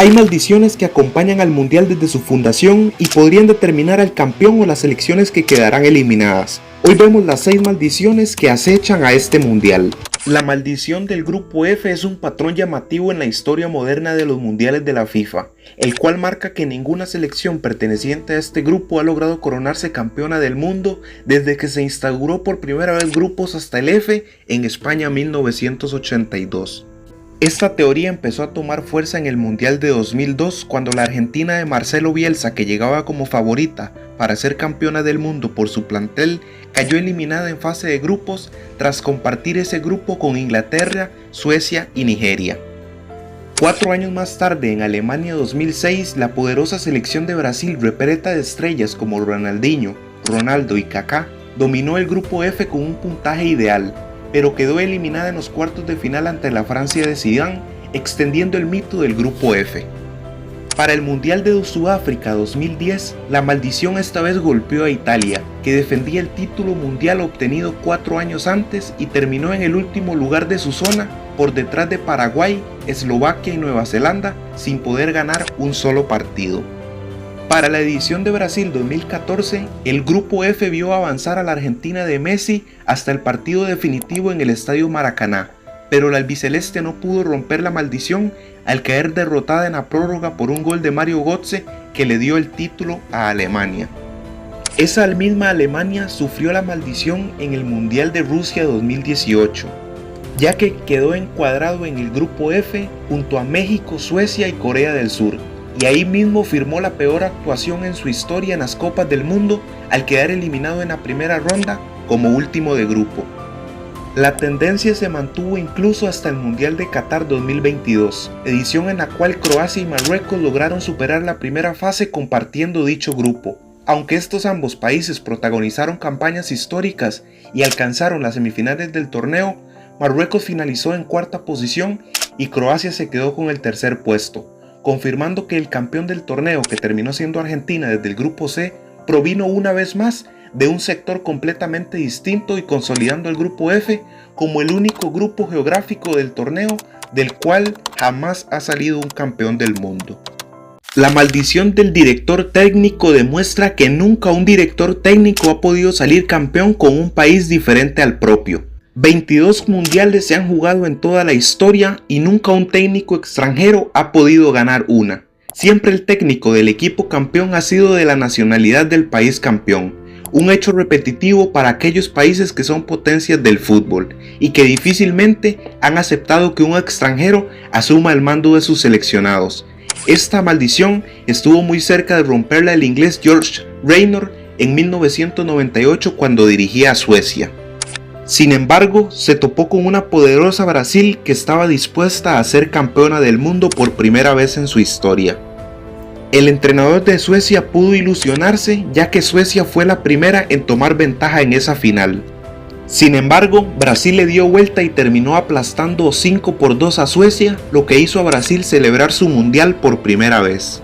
Hay maldiciones que acompañan al mundial desde su fundación y podrían determinar al campeón o las selecciones que quedarán eliminadas. Hoy vemos las 6 maldiciones que acechan a este mundial. La maldición del grupo F es un patrón llamativo en la historia moderna de los mundiales de la FIFA, el cual marca que ninguna selección perteneciente a este grupo ha logrado coronarse campeona del mundo desde que se instauró por primera vez grupos hasta el F en España 1982. Esta teoría empezó a tomar fuerza en el Mundial de 2002 cuando la Argentina de Marcelo Bielsa, que llegaba como favorita para ser campeona del mundo por su plantel, cayó eliminada en fase de grupos tras compartir ese grupo con Inglaterra, Suecia y Nigeria. 4 años más tarde, en Alemania 2006, la poderosa selección de Brasil, repleta de estrellas como Ronaldinho, Ronaldo y Kaká, dominó el grupo F con un puntaje ideal, pero quedó eliminada en los cuartos de final ante la Francia de Zidane, extendiendo el mito del grupo F. Para el Mundial de Sudáfrica 2010, la maldición esta vez golpeó a Italia, que defendía el título mundial obtenido 4 años antes y terminó en el último lugar de su zona, por detrás de Paraguay, Eslovaquia y Nueva Zelanda, sin poder ganar un solo partido. Para la edición de Brasil 2014, el grupo F vio avanzar a la Argentina de Messi hasta el partido definitivo en el Estadio Maracaná, pero la albiceleste no pudo romper la maldición al caer derrotada en la prórroga por un gol de Mario Götze que le dio el título a Alemania. Esa misma Alemania sufrió la maldición en el Mundial de Rusia 2018, ya que quedó encuadrado en el grupo F junto a México, Suecia y Corea del Sur, y ahí mismo firmó la peor actuación en su historia en las Copas del Mundo al quedar eliminado en la primera ronda como último de grupo. La tendencia se mantuvo incluso hasta el Mundial de Qatar 2022, edición en la cual Croacia y Marruecos lograron superar la primera fase compartiendo dicho grupo. Aunque estos ambos países protagonizaron campañas históricas y alcanzaron las semifinales del torneo, Marruecos finalizó en cuarta posición y Croacia se quedó con el tercer puesto, confirmando que el campeón del torneo, que terminó siendo Argentina desde el grupo C, provino una vez más de un sector completamente distinto y consolidando el grupo F como el único grupo geográfico del torneo del cual jamás ha salido un campeón del mundo. La maldición del director técnico demuestra que nunca un director técnico ha podido salir campeón con un país diferente al propio. 22 mundiales se han jugado en toda la historia y nunca un técnico extranjero ha podido ganar una. Siempre el técnico del equipo campeón ha sido de la nacionalidad del país campeón, un hecho repetitivo para aquellos países que son potencias del fútbol y que difícilmente han aceptado que un extranjero asuma el mando de sus seleccionados. Esta maldición estuvo muy cerca de romperla el inglés George Reynor en 1998 cuando dirigía a Suecia. Sin embargo, se topó con una poderosa Brasil que estaba dispuesta a ser campeona del mundo por primera vez en su historia. El entrenador de Suecia pudo ilusionarse, ya que Suecia fue la primera en tomar ventaja en esa final. Sin embargo, Brasil le dio vuelta y terminó aplastando 5-2 a Suecia, lo que hizo a Brasil celebrar su mundial por primera vez.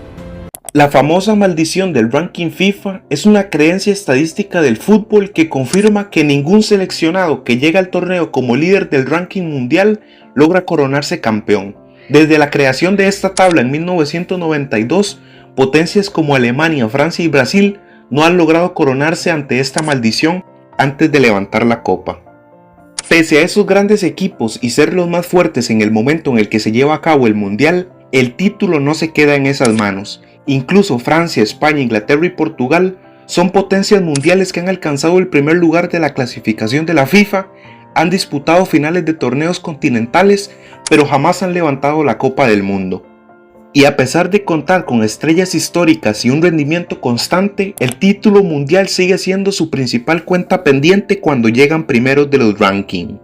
La famosa maldición del ranking FIFA es una creencia estadística del fútbol que confirma que ningún seleccionado que llega al torneo como líder del ranking mundial logra coronarse campeón. Desde la creación de esta tabla en 1992, potencias como Alemania, Francia y Brasil no han logrado coronarse ante esta maldición antes de levantar la copa. Pese a esos grandes equipos y ser los más fuertes en el momento en el que se lleva a cabo el mundial, el título no se queda en esas manos. Incluso Francia, España, Inglaterra y Portugal son potencias mundiales que han alcanzado el primer lugar de la clasificación de la FIFA, han disputado finales de torneos continentales, pero jamás han levantado la Copa del Mundo. Y a pesar de contar con estrellas históricas y un rendimiento constante, el título mundial sigue siendo su principal cuenta pendiente cuando llegan primeros de los rankings.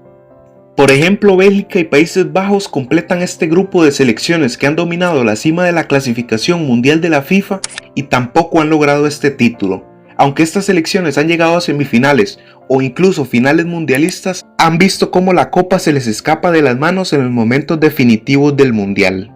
Por ejemplo, Bélgica y Países Bajos completan este grupo de selecciones que han dominado la cima de la clasificación mundial de la FIFA y tampoco han logrado este título. Aunque estas selecciones han llegado a semifinales o incluso finales mundialistas, han visto cómo la copa se les escapa de las manos en los momentos definitivos del mundial.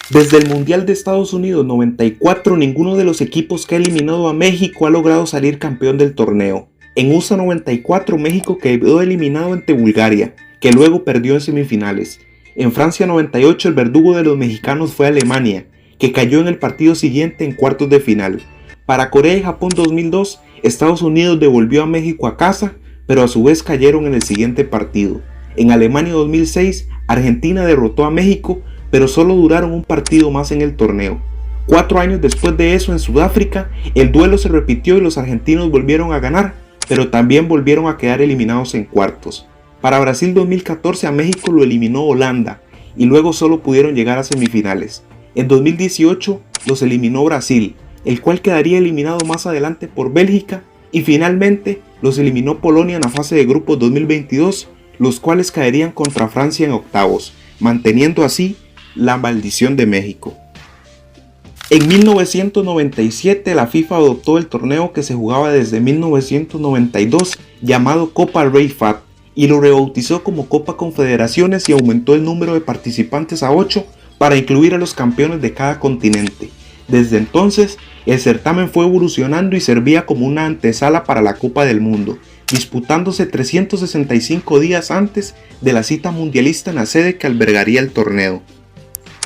Desde el Mundial de Estados Unidos 94, ninguno de los equipos que ha eliminado a México ha logrado salir campeón del torneo. En USA 94, México quedó eliminado ante Bulgaria, que luego perdió en semifinales. En Francia 98, el verdugo de los mexicanos fue Alemania, que cayó en el partido siguiente en cuartos de final. Para Corea y Japón 2002, Estados Unidos devolvió a México a casa, pero a su vez cayeron en el siguiente partido. En Alemania 2006, Argentina derrotó a México, pero solo duraron un partido más en el torneo. 4 años después de eso en Sudáfrica, el duelo se repitió y los argentinos volvieron a ganar, pero también volvieron a quedar eliminados en cuartos. Para Brasil 2014 a México lo eliminó Holanda y luego solo pudieron llegar a semifinales. En 2018 los eliminó Brasil, el cual quedaría eliminado más adelante por Bélgica, y finalmente los eliminó Polonia en la fase de grupos 2022, los cuales caerían contra Francia en octavos, manteniendo así la maldición de México. En 1997 la FIFA adoptó el torneo que se jugaba desde 1992 llamado Copa Rey Fat y lo rebautizó como Copa Confederaciones y aumentó el número de participantes a 8 para incluir a los campeones de cada continente. Desde entonces el certamen fue evolucionando y servía como una antesala para la Copa del Mundo, disputándose 365 días antes de la cita mundialista en la sede que albergaría el torneo.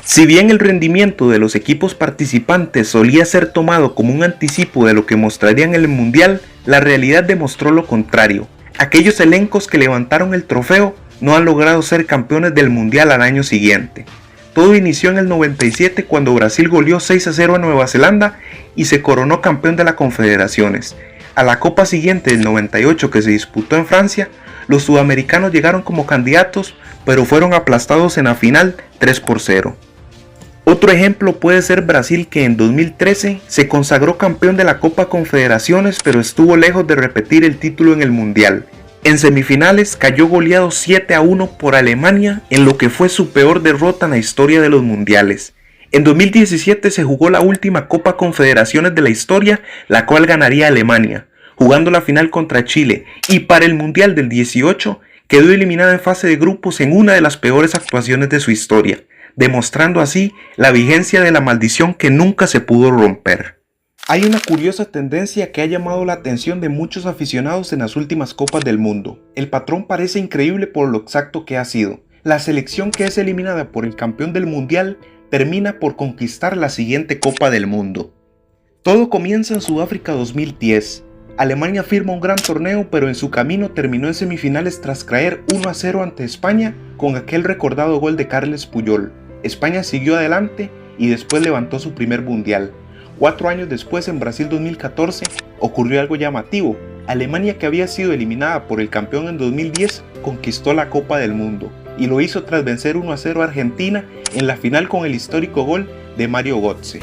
Si bien el rendimiento de los equipos participantes solía ser tomado como un anticipo de lo que mostrarían en el Mundial, la realidad demostró lo contrario. Aquellos elencos que levantaron el trofeo no han logrado ser campeones del Mundial al año siguiente. Todo inició en el 97 cuando Brasil goleó 6-0 a Nueva Zelanda y se coronó campeón de la Confederaciones. A la Copa siguiente del 98 que se disputó en Francia, los sudamericanos llegaron como candidatos, pero fueron aplastados en la final 3-0. Otro ejemplo puede ser Brasil, que en 2013 se consagró campeón de la Copa Confederaciones, pero estuvo lejos de repetir el título en el Mundial. En semifinales cayó goleado 7-1 por Alemania en lo que fue su peor derrota en la historia de los mundiales. En 2017 se jugó la última Copa Confederaciones de la historia, la cual ganaría Alemania, jugando la final contra Chile, y para el Mundial del 18 quedó eliminada en fase de grupos en una de las peores actuaciones de su historia, demostrando así la vigencia de la maldición que nunca se pudo romper. Hay una curiosa tendencia que ha llamado la atención de muchos aficionados en las últimas Copas del Mundo. El patrón parece increíble por lo exacto que ha sido. La selección que es eliminada por el campeón del Mundial termina por conquistar la siguiente Copa del Mundo. Todo comienza en Sudáfrica 2010. Alemania firma un gran torneo, pero en su camino terminó en semifinales tras caer 1-0 ante España con aquel recordado gol de Carles Puyol. España siguió adelante y después levantó su primer mundial. 4 años después, en Brasil 2014, ocurrió algo llamativo. Alemania, que había sido eliminada por el campeón en 2010, conquistó la Copa del Mundo y lo hizo tras vencer 1-0 a Argentina en la final con el histórico gol de Mario Götze.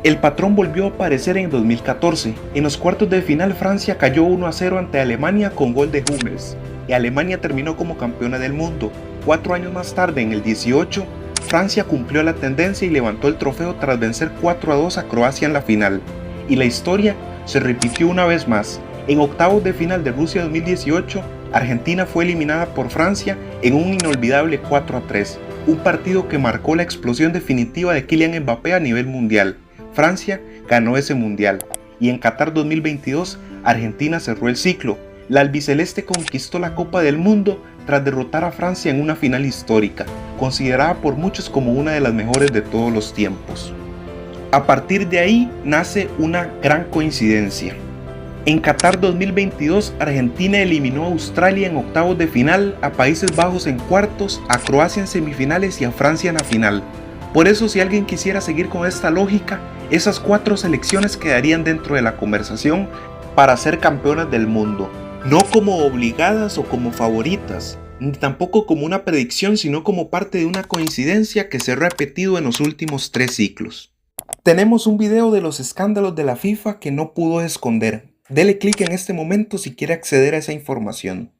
El patrón volvió a aparecer en 2014. En los cuartos de final, Francia cayó 1-0 ante Alemania con gol de Hummels y Alemania terminó como campeona del mundo. 4 años más tarde, en el 18, Francia cumplió la tendencia y levantó el trofeo tras vencer 4-2 a Croacia en la final. Y la historia se repitió una vez más. En octavos de final de Rusia 2018, Argentina fue eliminada por Francia en un inolvidable 4-3, un partido que marcó la explosión definitiva de Kylian Mbappé a nivel mundial. Francia ganó ese mundial, y en Qatar 2022, Argentina cerró el ciclo. La albiceleste conquistó la Copa del Mundo tras derrotar a Francia en una final histórica, considerada por muchos como una de las mejores de todos los tiempos. A partir de ahí nace una gran coincidencia. En Qatar 2022, Argentina eliminó a Australia en octavos de final, a Países Bajos en cuartos, a Croacia en semifinales y a Francia en la final. Por eso, si alguien quisiera seguir con esta lógica, esas 4 selecciones quedarían dentro de la conversación para ser campeonas del mundo. No como obligadas o como favoritas, ni tampoco como una predicción, sino como parte de una coincidencia que se ha repetido en los últimos 3 ciclos. Tenemos un video de los escándalos de la FIFA que no pudo esconder. Dele clic en este momento si quiere acceder a esa información.